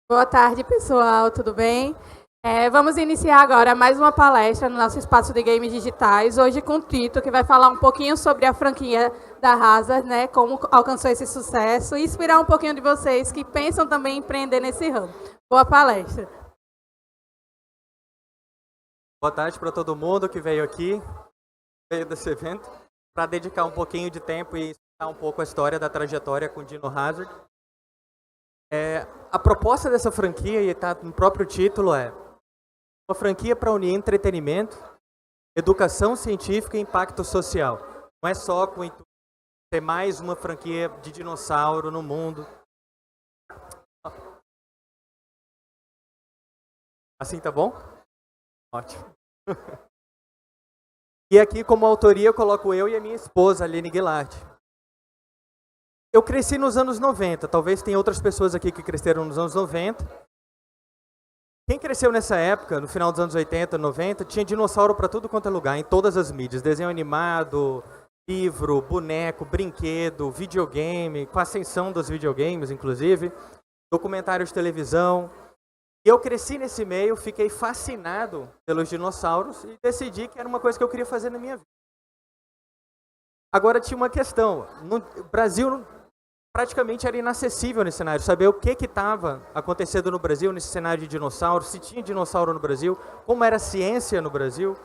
Boa tarde, pessoal, tudo bem? Vamos iniciar agora mais uma palestra no nosso espaço de games digitais, hoje com o Tito, que vai falar um pouquinho sobre a franquia da Hazard, né, como alcançou esse sucesso e inspirar um pouquinho de vocês que pensam também em empreender nesse ramo. Boa palestra. Boa tarde para todo mundo que veio aqui, veio desse evento, para dedicar um pouquinho de tempo e explicar um pouco a história da trajetória com o Dino Hazard. A proposta dessa franquia, e está no próprio título, é uma franquia para unir entretenimento, educação científica e impacto social. Não é só com o intuito de ter mais uma franquia de dinossauro no mundo. Assim tá bom? Ótimo. E aqui, como autoria, eu coloco eu e a minha esposa, Aline Guilard. Eu cresci nos anos 90, talvez tenha outras pessoas aqui que cresceram nos anos 90. Quem cresceu nessa época, no final dos anos 80, 90, tinha dinossauro para tudo quanto é lugar, em todas as mídias. Desenho animado, livro, boneco, brinquedo, videogame, com a ascensão dos videogames, inclusive, documentários de televisão. E eu cresci nesse meio, fiquei fascinado pelos dinossauros e decidi que era uma coisa que eu queria fazer na minha vida. Agora tinha uma questão, o Brasil praticamente era inacessível nesse cenário, saber o que estava acontecendo no Brasil, nesse cenário de dinossauro, se tinha dinossauro no Brasil, como era a ciência no Brasil,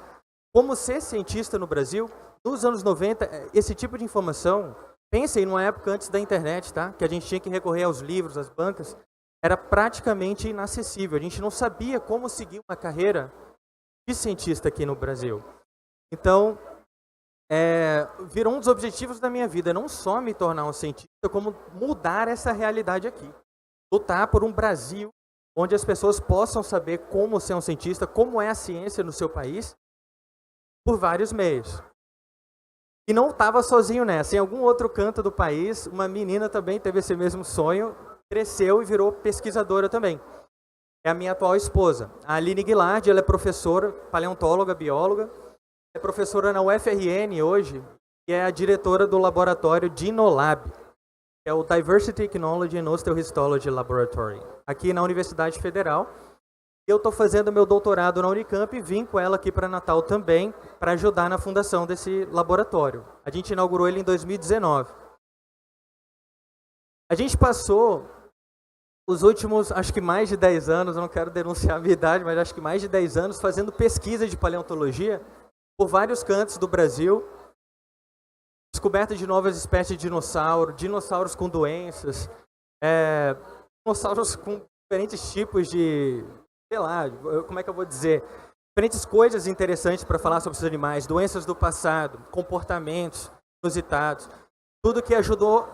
como ser cientista no Brasil. Nos anos 90, esse tipo de informação, pensem numa época antes da internet, tá? Que a gente tinha que recorrer aos livros, às bancas, era praticamente inacessível. A gente não sabia como seguir uma carreira de cientista aqui no Brasil. Então, virou um dos objetivos da minha vida, não só me tornar um cientista, como mudar essa realidade aqui. Lutar por um Brasil onde as pessoas possam saber como ser um cientista, como é a ciência no seu país, por vários meios. E não estava sozinho nessa. Em algum outro canto do país, uma menina também teve esse mesmo sonho, cresceu e virou pesquisadora também. É a minha atual esposa. A Aline Guilard, ela é professora, paleontóloga, bióloga, é professora na UFRN hoje e é a diretora do laboratório DinoLab, que é o Diversity Technology and Osteohistology Laboratory, aqui na Universidade Federal. Eu estou fazendo meu doutorado na Unicamp e vim com ela aqui para Natal também, para ajudar na fundação desse laboratório. A gente inaugurou ele em 2019. A gente passou os últimos, acho que mais de 10 anos, eu não quero denunciar a minha idade, mas acho que mais de 10 anos fazendo pesquisa de paleontologia por vários cantos do Brasil, descoberta de novas espécies de dinossauro, dinossauros com doenças, dinossauros com diferentes tipos de, sei lá, como é que eu vou dizer, diferentes coisas interessantes para falar sobre esses animais, doenças do passado, comportamentos inusitados, tudo que ajudou,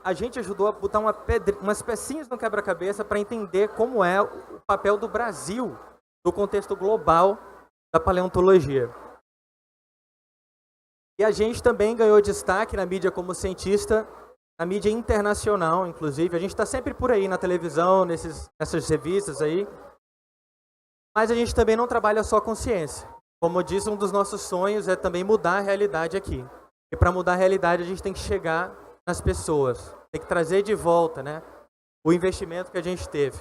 a gente ajudou a botar umas pecinhas no quebra-cabeça para entender como é o papel do Brasil no contexto global da paleontologia. E a gente também ganhou destaque na mídia como cientista, na mídia internacional, inclusive. A gente está sempre por aí na televisão, nessas revistas aí. Mas a gente também não trabalha só com ciência. Como eu disse, um dos nossos sonhos é também mudar a realidade aqui. E para mudar a realidade, a gente tem que chegar nas pessoas. Tem que trazer de volta, né, o investimento que a gente teve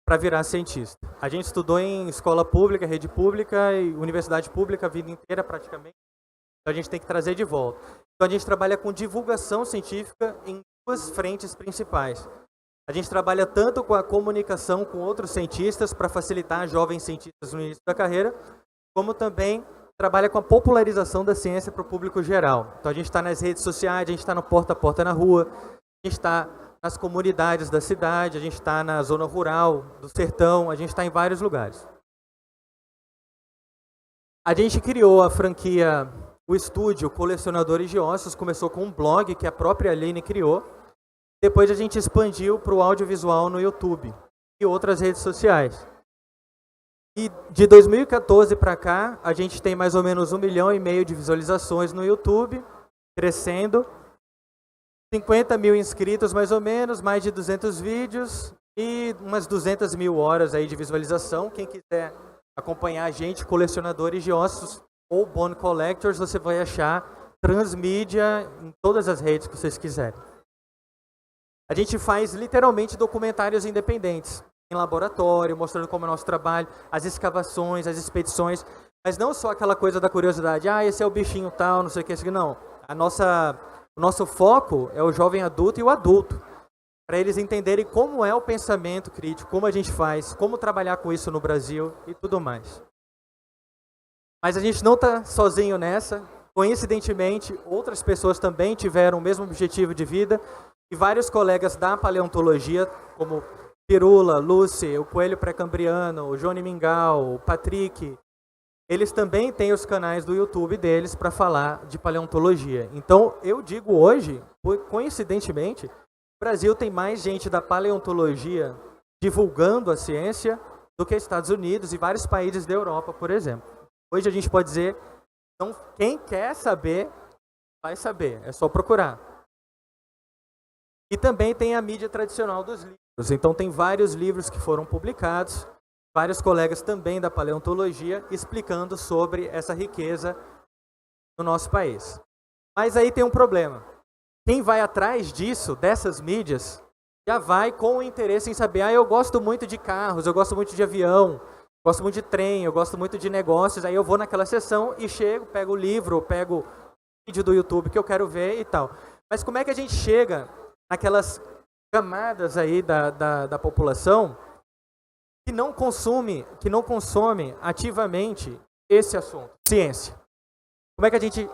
para virar cientista. A gente estudou em escola pública, rede pública e universidade pública a vida inteira praticamente. Então a gente tem que trazer de volta. Então a gente trabalha com divulgação científica em duas frentes principais. A gente trabalha tanto com a comunicação com outros cientistas para facilitar jovens cientistas no início da carreira, como também trabalha com a popularização da ciência para o público geral. Então a gente está nas redes sociais, a gente está no porta a porta na rua, a gente está nas comunidades da cidade, a gente está na zona rural, do sertão, a gente está em vários lugares. A gente criou a franquia, o estúdio Colecionadores de Ossos, começou com um blog que a própria Aline criou. Depois a gente expandiu para o audiovisual no YouTube e outras redes sociais. E de 2014 para cá, a gente tem mais ou menos 1,5 milhão de visualizações no YouTube, crescendo. 50 mil inscritos mais ou menos, mais de 200 vídeos e umas 200 mil horas aí de visualização. Quem quiser acompanhar a gente, Colecionadores de Ossos ou Bone Collectors, você vai achar transmídia em todas as redes que vocês quiserem. A gente faz literalmente documentários independentes, em laboratório, mostrando como é o nosso trabalho, as escavações, as expedições, mas não só aquela coisa da curiosidade, esse é o bichinho tal, não sei o que, não. O nosso foco é o jovem adulto e o adulto, para eles entenderem como é o pensamento crítico, como a gente faz, como trabalhar com isso no Brasil e tudo mais. Mas a gente não está sozinho nessa. Coincidentemente, outras pessoas também tiveram o mesmo objetivo de vida e vários colegas da paleontologia, como Pirula, Lucy, o Coelho Pré-Cambriano, o Johnny Mingau, o Patrick, eles também têm os canais do YouTube deles para falar de paleontologia. Então, eu digo hoje, coincidentemente, o Brasil tem mais gente da paleontologia divulgando a ciência do que Estados Unidos e vários países da Europa, por exemplo. Hoje a gente pode dizer, então, quem quer saber, vai saber, é só procurar. E também tem a mídia tradicional dos livros. Então, tem vários livros que foram publicados, vários colegas também da paleontologia, explicando sobre essa riqueza no nosso país. Mas aí tem um problema. Quem vai atrás disso, dessas mídias, já vai com o interesse em saber, eu gosto muito de carros, eu gosto muito de avião, gosto muito de trem, eu gosto muito de negócios, aí eu vou naquela sessão e chego, pego o livro, pego o vídeo do YouTube que eu quero ver e tal. Mas como é que a gente chega naquelas camadas aí da população que não consome ativamente esse assunto, ciência? Como é que a gente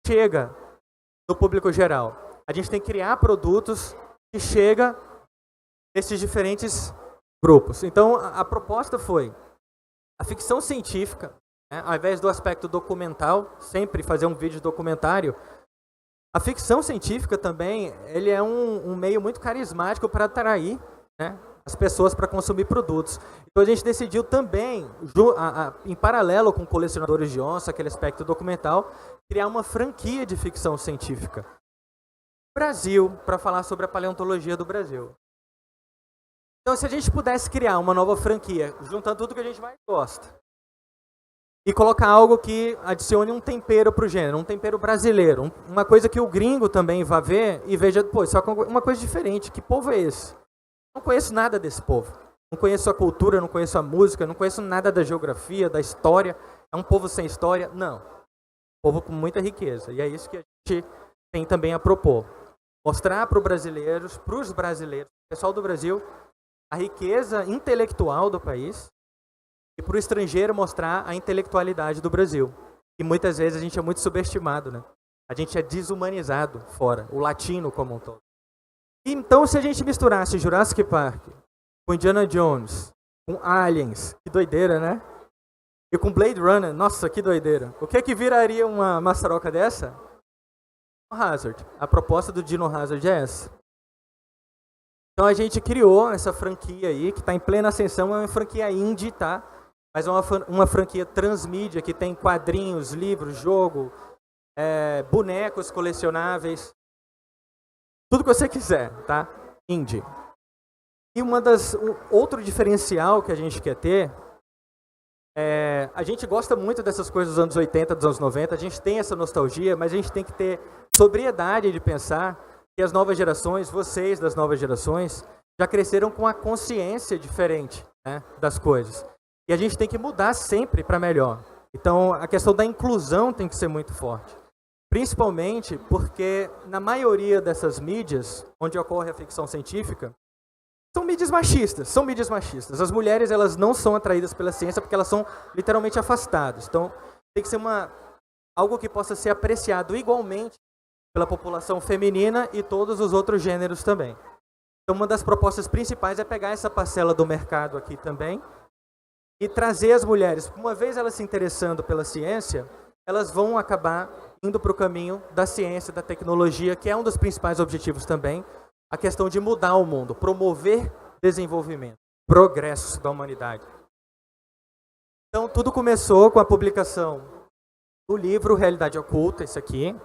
chega no público geral? A gente tem que criar produtos que chegam nesses diferentes grupos. Então, a proposta foi a ficção científica, né, ao invés do aspecto documental, sempre fazer um vídeo documentário, a ficção científica também, ele é um meio muito carismático para atrair, né, as pessoas para consumir produtos. Então a gente decidiu também, em paralelo com Colecionadores de Onça, aquele aspecto documental, criar uma franquia de ficção científica. Brasil, para falar sobre a paleontologia do Brasil. Então, se a gente pudesse criar uma nova franquia, juntando tudo que a gente mais gosta, e colocar algo que adicione um tempero para o gênero, um tempero brasileiro, uma coisa que o gringo também vá ver e veja, pô, isso é uma coisa diferente, que povo é esse? Não conheço nada desse povo, não conheço a cultura, não conheço a música, não conheço nada da geografia, da história, é um povo sem história? Não, povo com muita riqueza, e é isso que a gente tem também a propor. Mostrar para os brasileiros, pessoal do Brasil, a riqueza intelectual do país e para o estrangeiro mostrar a intelectualidade do Brasil. E muitas vezes a gente é muito subestimado, né? A gente é desumanizado fora, o latino como um todo. Então, se a gente misturasse Jurassic Park com Indiana Jones, com Aliens, que doideira, né? E com Blade Runner, nossa, que doideira. O que viraria uma maçaroca dessa? Hazard. A proposta do Dino Hazard é essa. Então a gente criou essa franquia aí, que está em plena ascensão, é uma franquia indie, tá? Mas é uma franquia transmídia, que tem quadrinhos, livros, jogo, bonecos colecionáveis, tudo que você quiser, tá? Indie. E outro diferencial que a gente quer ter, a gente gosta muito dessas coisas dos anos 80, dos anos 90, a gente tem essa nostalgia, mas a gente tem que ter sobriedade de pensar que as novas gerações, vocês das novas gerações, já cresceram com a consciência diferente, né, das coisas. E a gente tem que mudar sempre para melhor. Então, a questão da inclusão tem que ser muito forte. Principalmente porque, na maioria dessas mídias, onde ocorre a ficção científica, são mídias machistas. As mulheres, elas não são atraídas pela ciência porque elas são literalmente afastadas. Então, tem que ser algo que possa ser apreciado igualmente pela população feminina e todos os outros gêneros também. Então, uma das propostas principais é pegar essa parcela do mercado aqui também e trazer as mulheres. Uma vez elas se interessando pela ciência, elas vão acabar indo para o caminho da ciência, da tecnologia, que é um dos principais objetivos também, a questão de mudar o mundo, promover desenvolvimento, progresso da humanidade. Então, tudo começou com a publicação do livro Realidade Oculta, esse aqui.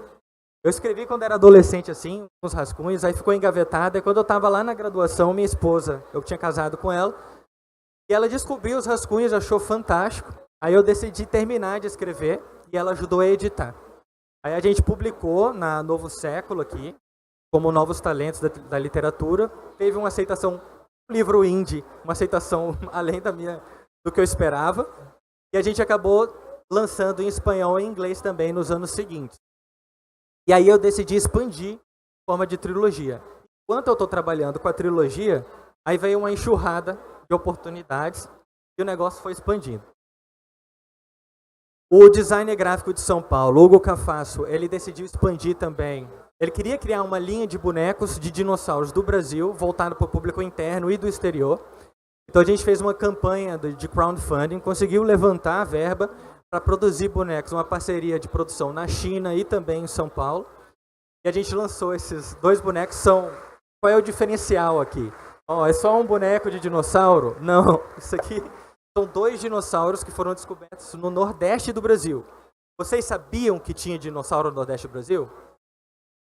Eu escrevi quando era adolescente, assim, uns rascunhos, aí ficou engavetado, e quando eu estava lá na graduação, minha esposa, eu tinha casado com ela, e ela descobriu os rascunhos, achou fantástico, aí eu decidi terminar de escrever, e ela ajudou a editar. Aí a gente publicou na Novo Século aqui, como novos talentos da literatura. Teve uma aceitação, um livro indie, uma aceitação além do que eu esperava. E a gente acabou lançando em espanhol e em inglês também nos anos seguintes. E aí eu decidi expandir em forma de trilogia. Enquanto eu estou trabalhando com a trilogia, aí veio uma enxurrada de oportunidades e o negócio foi expandindo. O designer gráfico de São Paulo, Hugo Cafasso, ele decidiu expandir também. Ele queria criar uma linha de bonecos de dinossauros do Brasil, voltado para o público interno e do exterior. Então a gente fez uma campanha de crowdfunding, conseguiu levantar a verba para produzir bonecos, uma parceria de produção na China e também em São Paulo. E a gente lançou esses 2 bonecos. Qual é o diferencial aqui? É só um boneco de dinossauro? Não, isso aqui são 2 dinossauros que foram descobertos no Nordeste do Brasil. Vocês sabiam que tinha dinossauro no Nordeste do Brasil?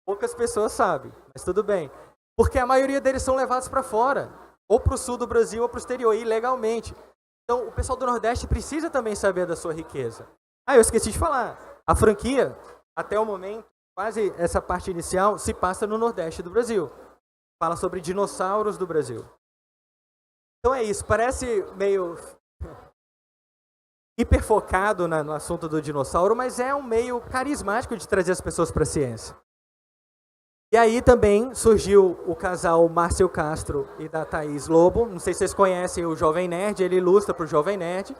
Poucas pessoas sabem, mas tudo bem. Porque a maioria deles são levados para fora, ou para o sul do Brasil ou para o exterior, ilegalmente. Então, o pessoal do Nordeste precisa também saber da sua riqueza. Eu esqueci de falar. A franquia, até o momento, quase essa parte inicial, se passa no Nordeste do Brasil. Fala sobre dinossauros do Brasil. Então é isso, parece meio hiperfocado no assunto do dinossauro, mas é um meio carismático de trazer as pessoas para a ciência. E aí também surgiu o casal Márcio Castro e da Thaís Lobo. Não sei se vocês conhecem o Jovem Nerd, ele ilustra para o Jovem Nerd.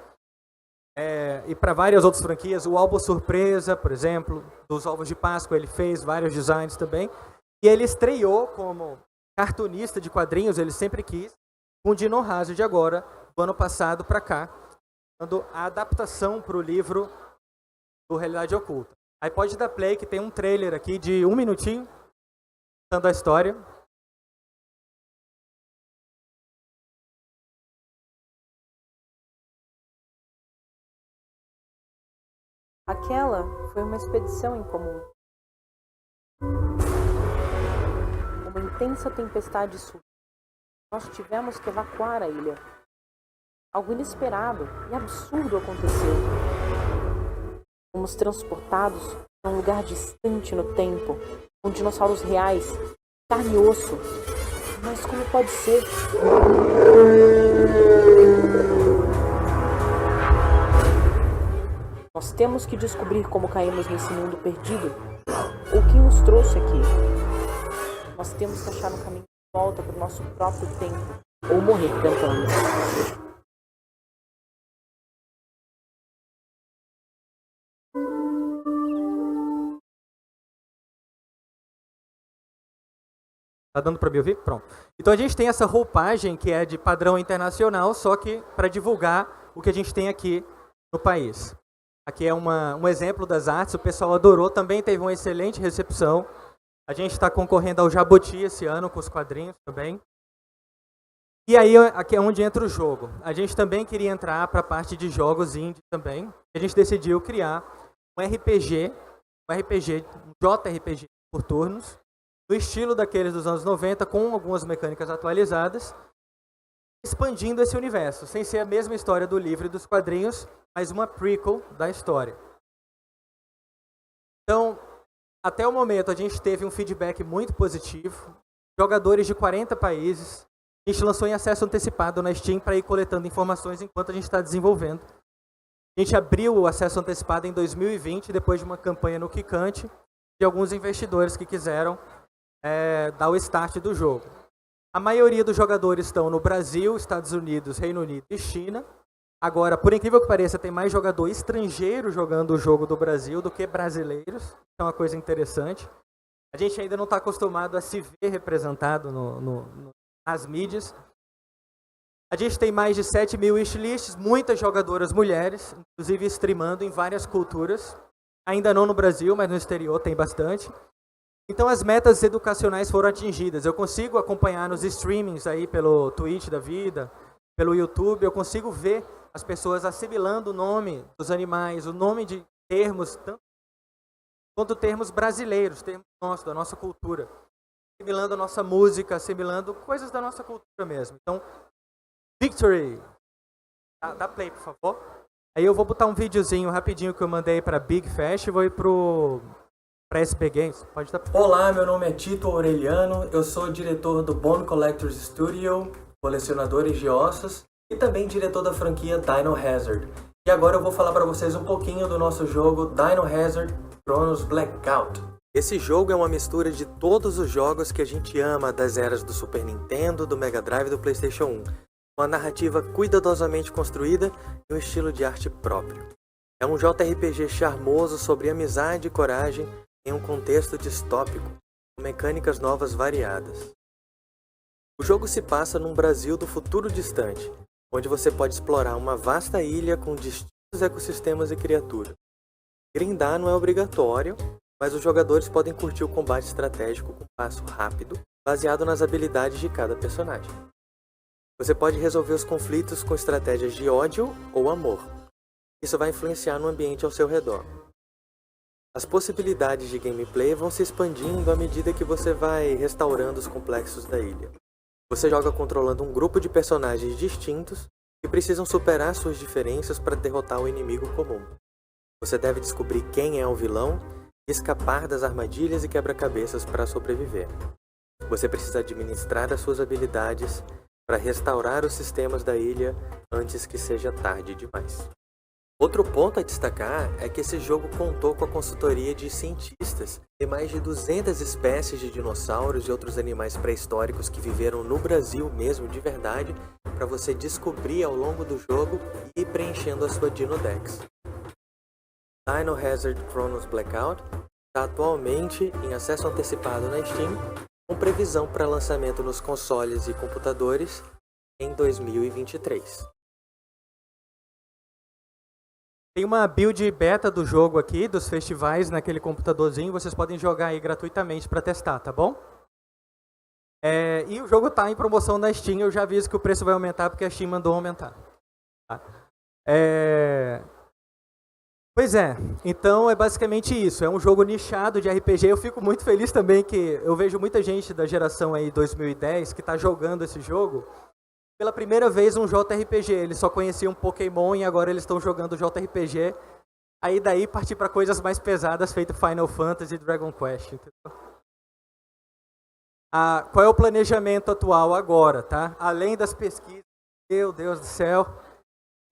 E para várias outras franquias, o álbum Surpresa, por exemplo, dos ovos de Páscoa, ele fez vários designs também. E ele estreou como cartunista de quadrinhos, ele sempre quis, com o Dino Hazard agora, do ano passado para cá, dando a adaptação para o livro do Realidade Oculta. Aí pode dar play, que tem um trailer aqui de 1 minutinho, contando a história. Aquela foi uma expedição em comum. Uma intensa tempestade surgiu. Nós tivemos que evacuar a ilha. Algo inesperado e absurdo aconteceu. Fomos transportados para um lugar distante no tempo, com dinossauros reais, carne e osso. Mas como pode ser? Nós temos que descobrir como caímos nesse mundo perdido, ou quem nos trouxe aqui. Nós temos que achar um caminho de volta para o nosso próprio tempo, ou morrer tentando. Tá dando para me ouvir? Pronto. Então a gente tem essa roupagem que é de padrão internacional, só que para divulgar o que a gente tem aqui no país. Aqui é um exemplo das artes, o pessoal adorou, também teve uma excelente recepção. A gente está concorrendo ao Jabuti esse ano com os quadrinhos também. E aí aqui é onde entra o jogo. A gente também queria entrar para a parte de jogos indie também. A gente decidiu criar um RPG, um JRPG por turnos, no estilo daqueles dos anos 90, com algumas mecânicas atualizadas, expandindo esse universo, sem ser a mesma história do livro e dos quadrinhos, mas uma prequel da história. Então, até o momento, a gente teve um feedback muito positivo, jogadores de 40 países, a gente lançou em acesso antecipado na Steam para ir coletando informações enquanto a gente está desenvolvendo. A gente abriu o acesso antecipado em 2020, depois de uma campanha no Kikante, de alguns investidores que quiseram dar o start do jogo. A maioria dos jogadores estão no Brasil, Estados Unidos, Reino Unido e China. Agora, por incrível que pareça, tem mais jogador estrangeiro jogando o jogo do Brasil do que brasileiros. É uma coisa interessante. A gente ainda não está acostumado a se ver representado nas mídias. A gente tem mais de 7 mil wishlists, muitas jogadoras mulheres, inclusive streamando em várias culturas. Ainda não no Brasil, mas no exterior tem bastante. Então as metas educacionais foram atingidas. Eu consigo acompanhar nos streamings aí pelo Twitch da vida, pelo YouTube, eu consigo ver as pessoas assimilando o nome dos animais, o nome de termos, tanto quanto termos brasileiros, termos nossos, da nossa cultura. Assimilando a nossa música, assimilando coisas da nossa cultura mesmo. Então, Victory! Dá play, por favor. Aí eu vou botar um videozinho rapidinho que eu mandei para Big Festival e pro para SB Games. Pode dar. Olá, meu nome é Tito Aureliano, eu sou diretor do Bone Collectors Studio, colecionadores de ossos, e também diretor da franquia Dino Hazard. E agora eu vou falar para vocês um pouquinho do nosso jogo Dino Hazard Chronos Blackout. Esse jogo é uma mistura de todos os jogos que a gente ama das eras do Super Nintendo, do Mega Drive e do PlayStation 1. Uma narrativa cuidadosamente construída e um estilo de arte próprio. É um JRPG charmoso sobre amizade e coragem em um contexto distópico, com mecânicas novas variadas. O jogo se passa num Brasil do futuro distante, onde você pode explorar uma vasta ilha com distintos ecossistemas e criaturas. Grindar não é obrigatório, mas os jogadores podem curtir o combate estratégico com passo rápido, baseado nas habilidades de cada personagem. Você pode resolver os conflitos com estratégias de ódio ou amor. Isso vai influenciar no ambiente ao seu redor. As possibilidades de gameplay vão se expandindo à medida que você vai restaurando os complexos da ilha. Você joga controlando um grupo de personagens distintos que precisam superar suas diferenças para derrotar o inimigo comum. Você deve descobrir quem é o vilão e escapar das armadilhas e quebra-cabeças para sobreviver. Você precisa administrar as suas habilidades para restaurar os sistemas da ilha antes que seja tarde demais. Outro ponto a destacar é que esse jogo contou com a consultoria de cientistas de mais de 200 espécies de dinossauros e outros animais pré-históricos que viveram no Brasil mesmo de verdade, para você descobrir ao longo do jogo e ir preenchendo a sua Dino Dex. Dino Hazard Chronos Blackout está atualmente em acesso antecipado na Steam, com previsão para lançamento nos consoles e computadores em 2023. Tem uma build beta do jogo aqui, dos festivais, naquele computadorzinho. Vocês podem jogar aí gratuitamente para testar, tá bom? E o jogo está em promoção na Steam. Eu já aviso que o preço vai aumentar porque a Steam mandou aumentar. Tá? Pois é, então é basicamente isso. É um jogo nichado de RPG. Eu fico muito feliz também que eu vejo muita gente da geração aí 2010 que está jogando esse jogo. Pela primeira vez um JRPG, eles só conheciam Pokémon e agora eles estão jogando JRPG. Aí daí partir para coisas mais pesadas, feito Final Fantasy e Dragon Quest. Entendeu? Qual é o planejamento atual agora, tá? Além das pesquisas, meu Deus do céu,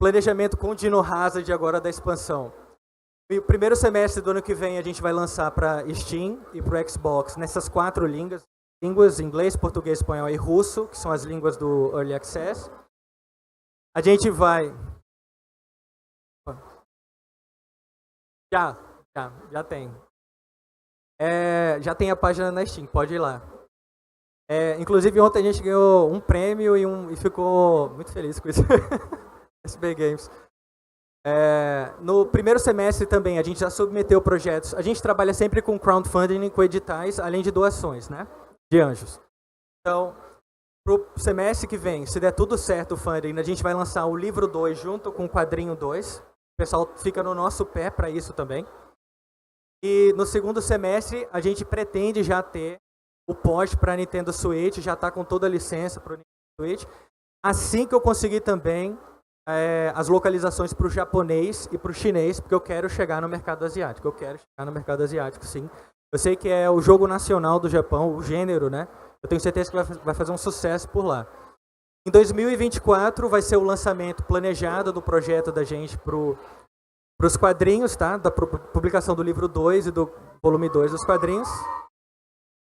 planejamento com Dino Hazard agora da expansão. O primeiro semestre do ano que vem a gente vai lançar para Steam e para o Xbox nessas 4 línguas. Inglês, português, espanhol e russo, que são as línguas do Early Access. A gente vai... Já tem. Já tem a página na Steam, pode ir lá. Inclusive ontem a gente ganhou um prêmio e ficou muito feliz com isso. SB Games. No primeiro semestre também a gente já submeteu projetos. A gente trabalha sempre com crowdfunding, com editais, além de doações, né? De anjos. Então, para o semestre que vem, se der tudo certo o funding, a gente vai lançar o livro 2 junto com o quadrinho 2. O pessoal fica no nosso pé para isso também. E no segundo semestre, a gente pretende já ter o port para Nintendo Switch, já está com toda a licença para o Nintendo Switch. Assim que eu conseguir também as localizações para o japonês e para o chinês, porque eu quero chegar no mercado asiático. Eu quero chegar no mercado asiático, sim. Eu sei que é o jogo nacional do Japão, o gênero, né? Eu tenho certeza que vai fazer um sucesso por lá. Em 2024 vai ser o lançamento planejado do projeto da gente para os quadrinhos, tá? Da publicação do livro 2 e do volume 2 dos quadrinhos.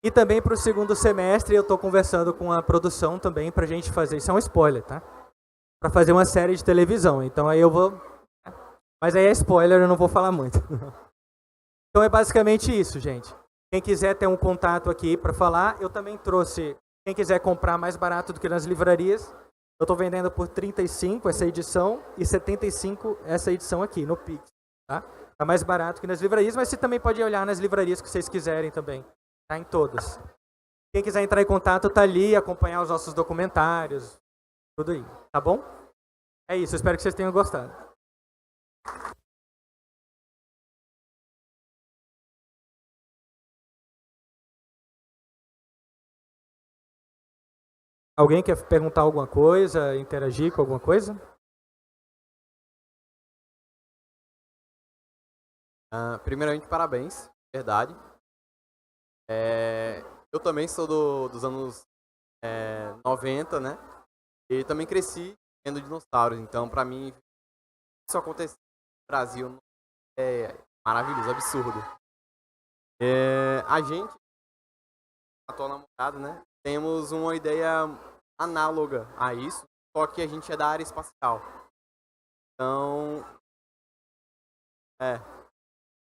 E também para o segundo semestre eu estou conversando com a produção também para a gente fazer, isso é um spoiler, tá? Para fazer uma série de televisão. Então aí eu vou... Mas aí é spoiler, eu não vou falar muito. Então é basicamente isso, gente. Quem quiser ter um contato aqui para falar, eu também trouxe, quem quiser comprar mais barato do que nas livrarias, eu estou vendendo por 35 essa edição e 75 essa edição aqui, no Pix. Tá? Tá mais barato que nas livrarias, mas você também pode olhar nas livrarias que vocês quiserem também. Tá em todas. Quem quiser entrar em contato, tá ali, acompanhar os nossos documentários, tudo aí. Tá bom? É isso, eu espero que vocês tenham gostado. Alguém quer perguntar alguma coisa, interagir com alguma coisa? Primeiramente, parabéns, verdade. Eu também sou dos anos 90, né? E também cresci vendo dinossauros. Então, pra mim, isso acontecer no Brasil é maravilhoso, absurdo. A gente, atual namorado, né? Temos uma ideia análoga a isso, só que a gente é da área espacial. Então,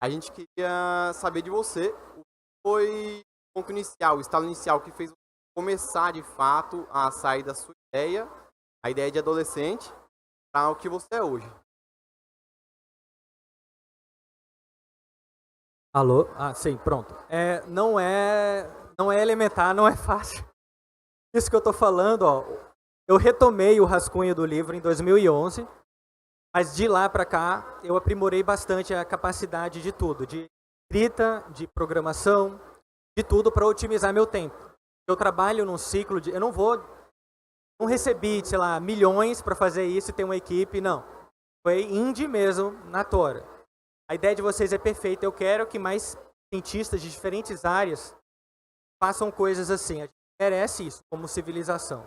a gente queria saber de você o que foi o ponto inicial, o estalo inicial que fez você começar de fato a sair da sua ideia, a ideia de adolescente, para o que você é hoje. Alô? Sim, pronto. Não é elementar, não é fácil. Isso que eu estou falando, ó, eu retomei o rascunho do livro em 2011, mas de lá para cá eu aprimorei bastante a capacidade de tudo, de escrita, de programação, de tudo para otimizar meu tempo. Eu trabalho num ciclo de... não recebi, sei lá, milhões para fazer isso e ter uma equipe, não. Foi indie mesmo, na tora. A ideia de vocês é perfeita, eu quero que mais cientistas de diferentes áreas façam coisas assim. A gente merece isso como civilização.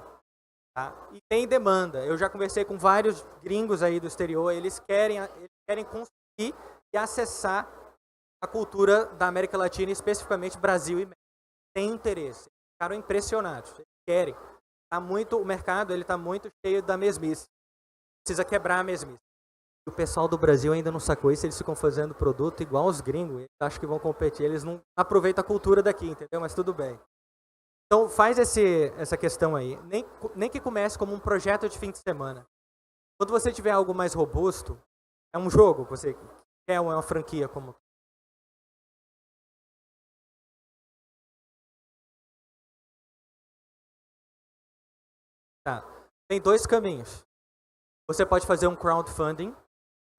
Tá? E tem demanda. Eu já conversei com vários gringos aí do exterior, eles querem conseguir e acessar a cultura da América Latina, especificamente Brasil e México. Tem interesse. Ficaram impressionados. Eles querem. O mercado está muito cheio da mesmice. Precisa quebrar a mesmice. O pessoal do Brasil ainda não sacou isso, eles ficam fazendo produto igual os gringos, eles acham que vão competir, eles não aproveitam a cultura daqui, entendeu? Mas tudo bem. Então faz essa questão aí, nem que comece como um projeto de fim de semana. Quando você tiver algo mais robusto, é um jogo, você quer uma franquia como... Tá. Tem dois caminhos. Você pode fazer um crowdfunding,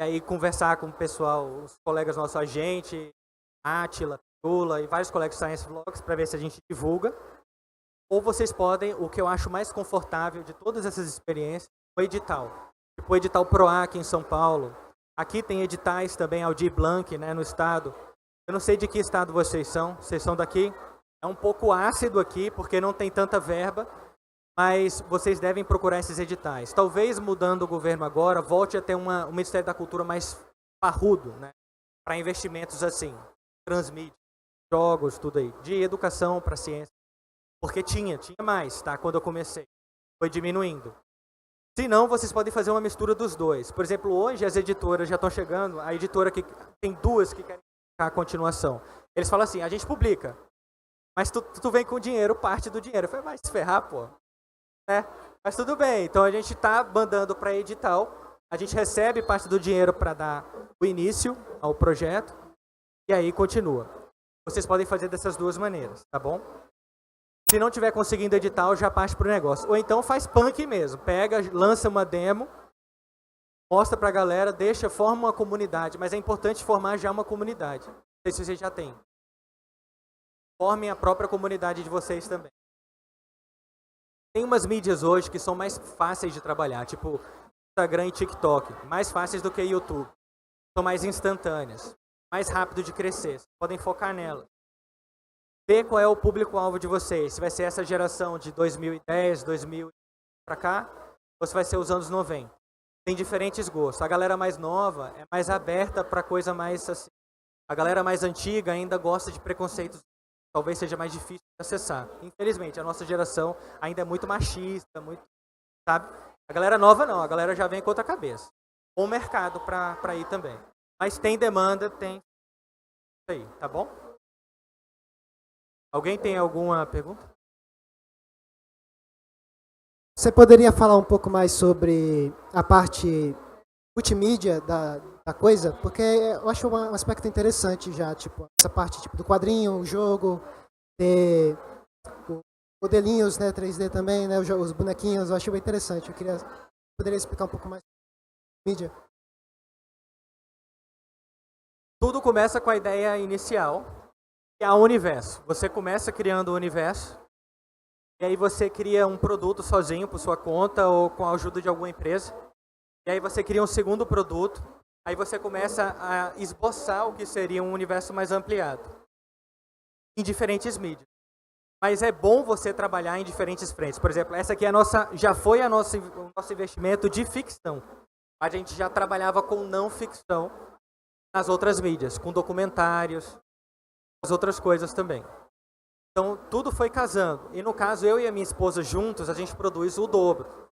e aí conversar com o pessoal, os colegas nossos, a gente, Átila, Tula e vários colegas de Science Vlogs, para ver se a gente divulga. Ou vocês podem, o que eu acho mais confortável de todas essas experiências, o edital. Tipo o edital PROAC em São Paulo. Aqui tem editais também, Aldir Blanc, né, no estado. Eu não sei de que estado vocês são daqui? É um pouco ácido aqui, porque não tem tanta verba, mas vocês devem procurar esses editais. Talvez mudando o governo agora, volte a ter um Ministério da Cultura mais parrudo, né, para investimentos assim, transmídia, jogos, tudo aí, de educação para ciência. Porque tinha mais, tá? Quando eu comecei. Foi diminuindo. Se não, vocês podem fazer uma mistura dos dois. Por exemplo, hoje as editoras já estão chegando, a editora que tem duas que querem a continuação. Eles falam assim, a gente publica, mas tu vem com dinheiro, parte do dinheiro. Eu falei, vai se ferrar, pô. Né? Mas tudo bem, então a gente está mandando para edital, a gente recebe parte do dinheiro para dar o início ao projeto, e aí continua. Vocês podem fazer dessas duas maneiras, tá bom? Se não tiver conseguindo edital, já parte para o negócio. Ou então faz punk mesmo. Pega, lança uma demo, mostra para a galera, forma uma comunidade. Mas é importante formar já uma comunidade. Não sei se vocês já têm. Formem a própria comunidade de vocês também. Tem umas mídias hoje que são mais fáceis de trabalhar, tipo Instagram e TikTok. Mais fáceis do que YouTube. São mais instantâneas. Mais rápido de crescer. Vocês podem focar nelas. Ver qual é o público-alvo de vocês. Se vai ser essa geração de 2010, 2000 para cá, ou se vai ser os anos 90. Tem diferentes gostos. A galera mais nova é mais aberta para coisa mais assim. A galera mais antiga ainda gosta de preconceitos. Talvez seja mais difícil de acessar. Infelizmente, a nossa geração ainda é muito machista, muito, sabe? A galera nova não, a galera já vem com outra cabeça. Bom mercado para ir também. Mas tem demanda, tem isso aí, tá bom? Alguém tem alguma pergunta? Você poderia falar um pouco mais sobre a parte multimídia da coisa? Porque eu acho um aspecto interessante já, tipo, essa parte tipo, do quadrinho, o jogo, ter modelinhos, né, 3D também, né, os bonequinhos, eu acho bem interessante. Poderia explicar um pouco mais sobre mídia? Tudo começa com a ideia inicial, que é o universo. Você começa criando o universo, e aí você cria um produto sozinho por sua conta ou com a ajuda de alguma empresa. E aí você cria um segundo produto, aí você começa a esboçar o que seria um universo mais ampliado. em diferentes mídias. Mas é bom você trabalhar em diferentes frentes. Por exemplo, essa aqui é já foi o nosso investimento de ficção. A gente já trabalhava com não ficção nas outras mídias, com documentários, as outras coisas também. Então, tudo foi casando. E no caso, eu e a minha esposa juntos, a gente produz o dobro.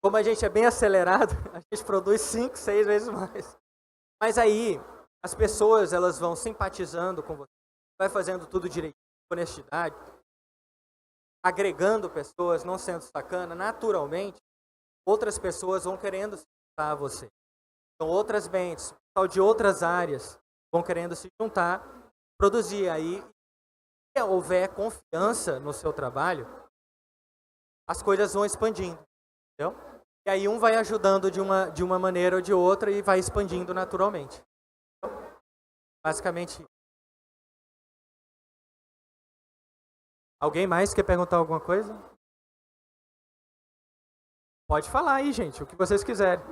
Como a gente é bem acelerado, a gente produz 5, 6 vezes mais. Mas aí, as pessoas elas vão simpatizando com você, vai fazendo tudo direitinho, com honestidade, agregando pessoas, não sendo sacana, naturalmente, outras pessoas vão querendo se juntar a você. Então, outras mentes, pessoal de outras áreas, vão querendo se juntar, produzir. Aí, se houver confiança no seu trabalho, as coisas vão expandindo, entendeu? E aí um vai ajudando de uma maneira ou de outra e vai expandindo naturalmente. Então, basicamente. Alguém mais quer perguntar alguma coisa? Pode falar aí, gente, o que vocês quiserem.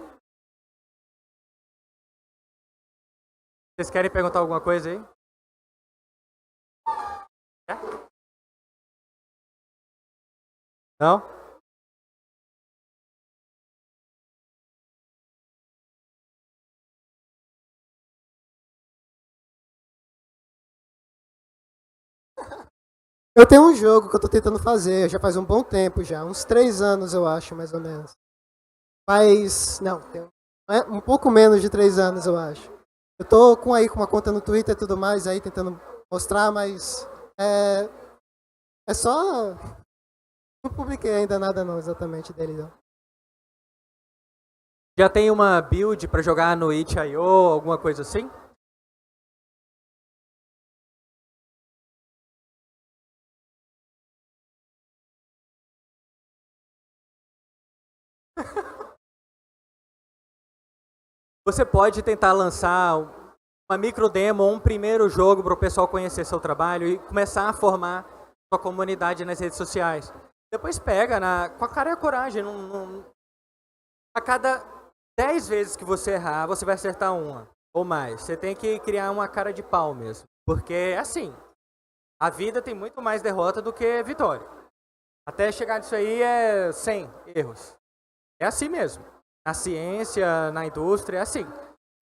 Vocês querem perguntar alguma coisa aí? Não? Eu tenho um jogo que eu tô tentando fazer, já faz um bom tempo já, uns 3 anos eu acho, mais ou menos. Tem um pouco menos de 3 anos eu acho. Eu tô com uma conta no Twitter e tudo mais aí, tentando mostrar, mas é só... Não publiquei ainda nada não, exatamente, dele não. Já tem uma build para jogar no itch.io, alguma coisa assim? Você pode tentar lançar uma micro demo ou um primeiro jogo para o pessoal conhecer seu trabalho e começar a formar sua comunidade nas redes sociais. Depois pega com a cara e a coragem. A cada 10 vezes que você errar, você vai acertar uma ou mais. Você tem que criar uma cara de pau mesmo. Porque é assim, a vida tem muito mais derrota do que vitória. Até chegar nisso aí é 100 erros. É assim mesmo. Na ciência, na indústria, é assim.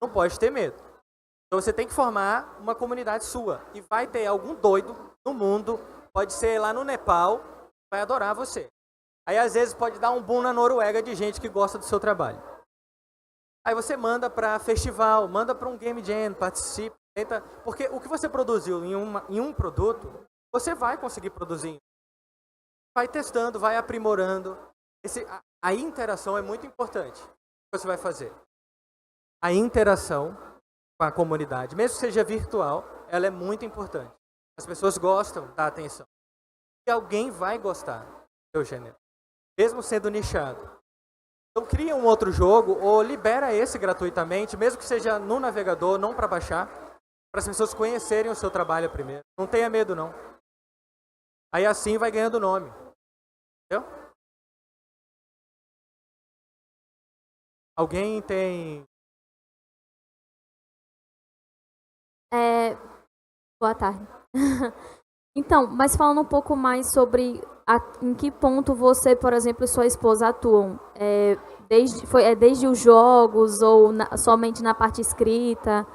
Não pode ter medo. Então você tem que formar uma comunidade sua. E vai ter algum doido no mundo, pode ser lá no Nepal, vai adorar você. Aí às vezes pode dar um boom na Noruega de gente que gosta do seu trabalho. Aí você manda para festival, manda para um game jam, participa. Tenta, porque o que você produziu em um produto, você vai conseguir produzir. Vai testando, vai aprimorando. A interação é muito importante. O que você vai fazer? A interação com a comunidade, mesmo que seja virtual, ela é muito importante. As pessoas gostam da atenção. E alguém vai gostar do seu gênero, mesmo sendo nichado. Então cria um outro jogo ou libera esse gratuitamente, mesmo que seja no navegador, não para baixar, para as pessoas conhecerem o seu trabalho primeiro. Não tenha medo, não. Aí assim vai ganhando nome. Entendeu? Alguém tem... Boa tarde. Então, mas falando um pouco mais sobre em que ponto você, por exemplo, e sua esposa atuam. Desde os jogos ou somente na parte escrita?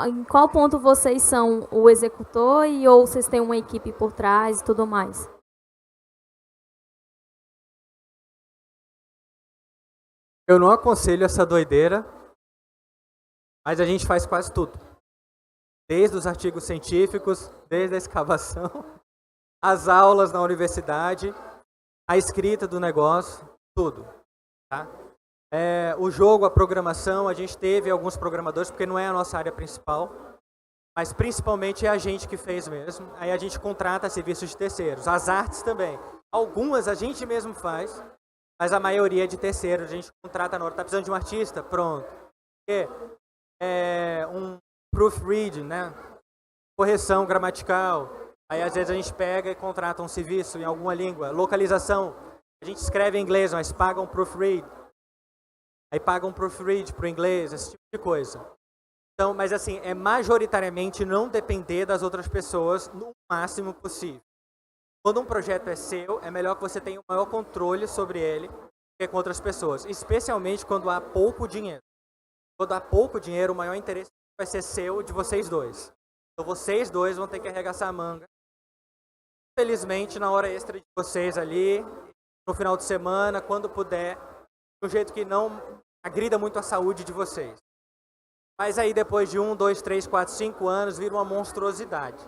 Em qual ponto vocês são o executor ou vocês têm uma equipe por trás e tudo mais? Eu não aconselho essa doideira, mas a gente faz quase tudo. Desde os artigos científicos, desde a escavação, as aulas na universidade, a escrita do negócio, tudo. Tá? O jogo, a programação, a gente teve alguns programadores, porque não é a nossa área principal, mas principalmente é a gente que fez mesmo. Aí a gente contrata serviços de terceiros. As artes também. Algumas a gente mesmo faz, mas a maioria é de terceiros. A gente contrata na hora. Está precisando de um artista? Pronto. Um proofreading, né? Correção gramatical. Aí às vezes a gente pega e contrata um serviço em alguma língua. Localização. A gente escreve em inglês, mas paga um proofread. Aí paga um proofread para o inglês, esse tipo de coisa. Então, mas assim, é majoritariamente não depender das outras pessoas no máximo possível. Quando um projeto é seu, é melhor que você tenha o maior controle sobre ele que com outras pessoas, especialmente quando há pouco dinheiro. Quando há pouco dinheiro, o maior interesse vai ser seu, de vocês dois. Então vocês dois vão ter que arregaçar a manga. Infelizmente, na hora extra de vocês ali, no final de semana, quando puder, de um jeito que não agrida muito a saúde de vocês. Mas aí depois de 1, 2, 3, 4, 5 anos, vira uma monstruosidade.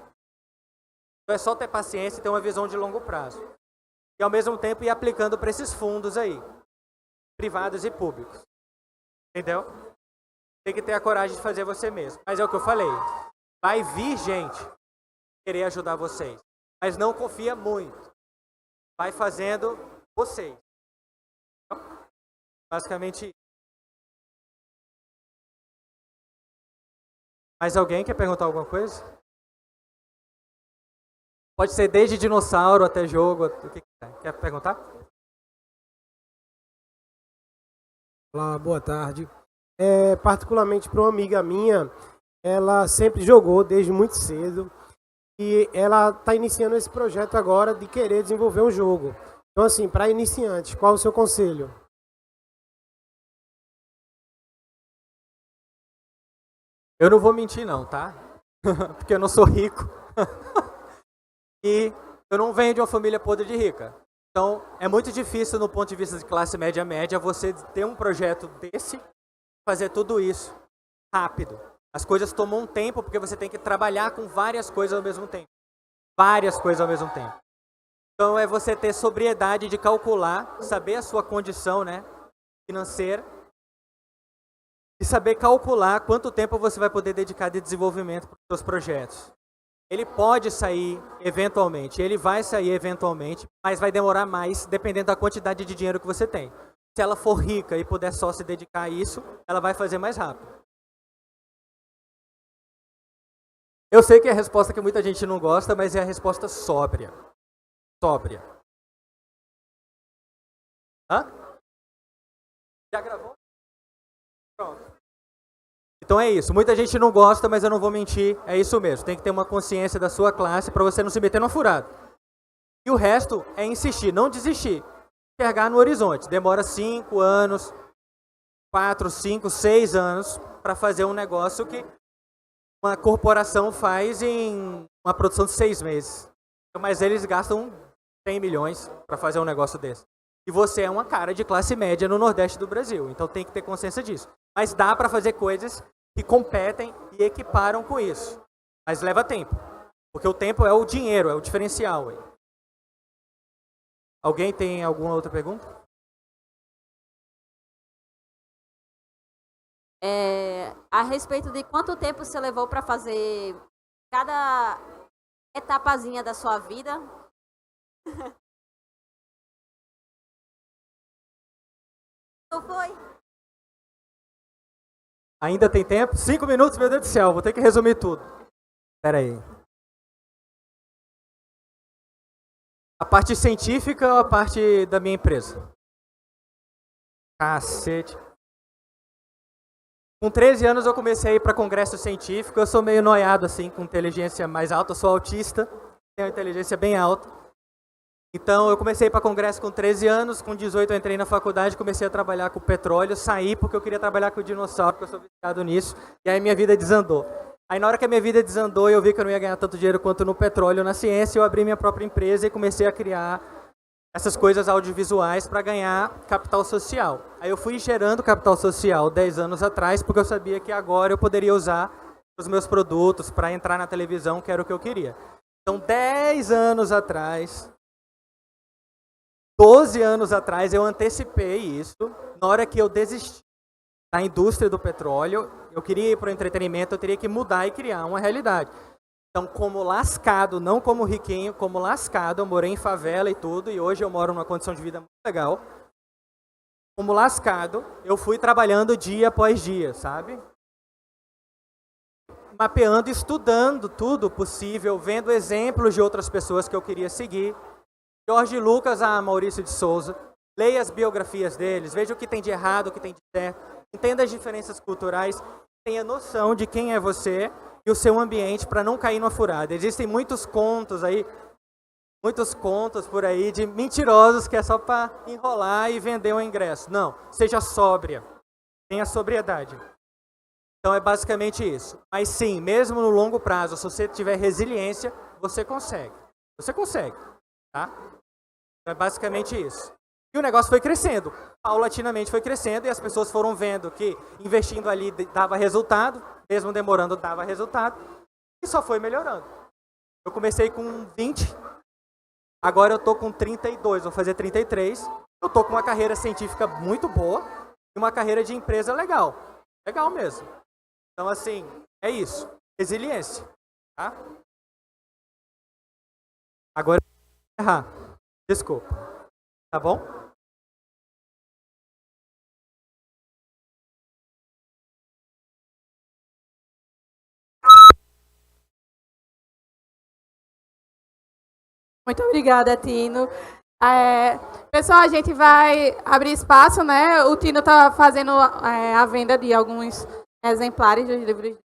Então é só ter paciência e ter uma visão de longo prazo. E ao mesmo tempo ir aplicando para esses fundos aí, privados e públicos. Entendeu? Tem que ter a coragem de fazer você mesmo. Mas é o que eu falei. Vai vir gente querer ajudar vocês. Mas não confia muito. Vai fazendo vocês. Basicamente. Mais alguém quer perguntar alguma coisa? Pode ser desde dinossauro até jogo. O que quiser. Quer perguntar? Olá, boa tarde. Particularmente para uma amiga minha, ela sempre jogou desde muito cedo e ela está iniciando esse projeto agora de querer desenvolver um jogo. Então, assim, para iniciantes, qual o seu conselho? Eu não vou mentir não, tá? Porque eu não sou rico. E eu não venho de uma família podre de rica. Então, é muito difícil, no ponto de vista de classe média, você ter um projeto desse, fazer tudo isso rápido. As coisas tomam um tempo, porque você tem que trabalhar com várias coisas ao mesmo tempo. Várias coisas ao mesmo tempo. Então, é você ter sobriedade de calcular, saber a sua condição, né, financeira, e saber calcular quanto tempo você vai poder dedicar de desenvolvimento para os seus projetos. Ele pode sair eventualmente, ele vai sair eventualmente, mas vai demorar mais, dependendo da quantidade de dinheiro que você tem. Se ela for rica e puder só se dedicar a isso, ela vai fazer mais rápido. Eu sei que é a resposta que muita gente não gosta, mas é a resposta sóbria. Sóbria. Hã? Já gravou? Pronto. Então é isso. Muita gente não gosta, mas eu não vou mentir. É isso mesmo. Tem que ter uma consciência da sua classe para você não se meter numa furada. E o resto é insistir, não desistir. Enxergar no horizonte. Demora 5 anos, 4, 5, 6 anos para fazer um negócio que uma corporação faz em uma produção de 6 meses. Mas eles gastam 100 milhões para fazer um negócio desse. E você é uma cara de classe média no Nordeste do Brasil. Então tem que ter consciência disso. Mas dá para fazer coisas que competem e equiparam com isso. Mas leva tempo. Porque o tempo é o dinheiro, é o diferencial. Aí. Alguém tem alguma outra pergunta? A respeito de quanto tempo você levou para fazer cada etapazinha da sua vida? Não foi? Ainda tem tempo? 5 minutos, meu Deus do céu. Vou ter que resumir tudo. Espera aí. A parte científica ou a parte da minha empresa? Cacete. Com 13 anos eu comecei a ir para congresso científico. Eu sou meio noiado assim, com inteligência mais alta. Eu sou autista, tenho uma inteligência bem alta. Então eu comecei para congresso com 13 anos, com 18 eu entrei na faculdade, comecei a trabalhar com petróleo, saí porque eu queria trabalhar com dinossauro, porque eu sou viciado nisso, e aí minha vida desandou. Aí na hora que a minha vida desandou, eu vi que eu não ia ganhar tanto dinheiro quanto no petróleo, na ciência, eu abri minha própria empresa e comecei a criar essas coisas audiovisuais para ganhar capital social. Aí eu fui gerando capital social 10 anos atrás, porque eu sabia que agora eu poderia usar os meus produtos para entrar na televisão, que era o que eu queria. Então 10 anos atrás... 12 anos atrás eu antecipei isso, na hora que eu desisti da indústria do petróleo, eu queria ir para o entretenimento, eu teria que mudar e criar uma realidade. Então, como lascado, não como riquinho, como lascado, eu morei em favela e tudo, e hoje eu moro numa condição de vida muito legal. Como lascado, eu fui trabalhando dia após dia, sabe? Mapeando, estudando tudo possível, vendo exemplos de outras pessoas que eu queria seguir. Jorge Lucas a Maurício de Souza, leia as biografias deles, veja o que tem de errado, o que tem de certo, entenda as diferenças culturais, tenha noção de quem é você e o seu ambiente para não cair numa furada. Existem muitos contos por aí de mentirosos que é só para enrolar e vender um ingresso. Não, seja sóbria, tenha sobriedade. Então é basicamente isso. Mas sim, mesmo no longo prazo, se você tiver resiliência, você consegue. Você consegue, tá? Então é basicamente isso. E o negócio foi crescendo, paulatinamente foi crescendo, e as pessoas foram vendo que investindo ali dava resultado, mesmo demorando dava resultado, e só foi melhorando. Eu comecei com 20, agora eu tô com 32, vou fazer 33. Eu tô com uma carreira científica muito boa e uma carreira de empresa legal. Legal mesmo. Então, assim, é isso. Resiliência, tá? Agora eu vou errar. Desculpa. Tá bom? Muito obrigada, Tino. Pessoal, a gente vai abrir espaço, né? O Tino está fazendo a venda de alguns exemplares dos livros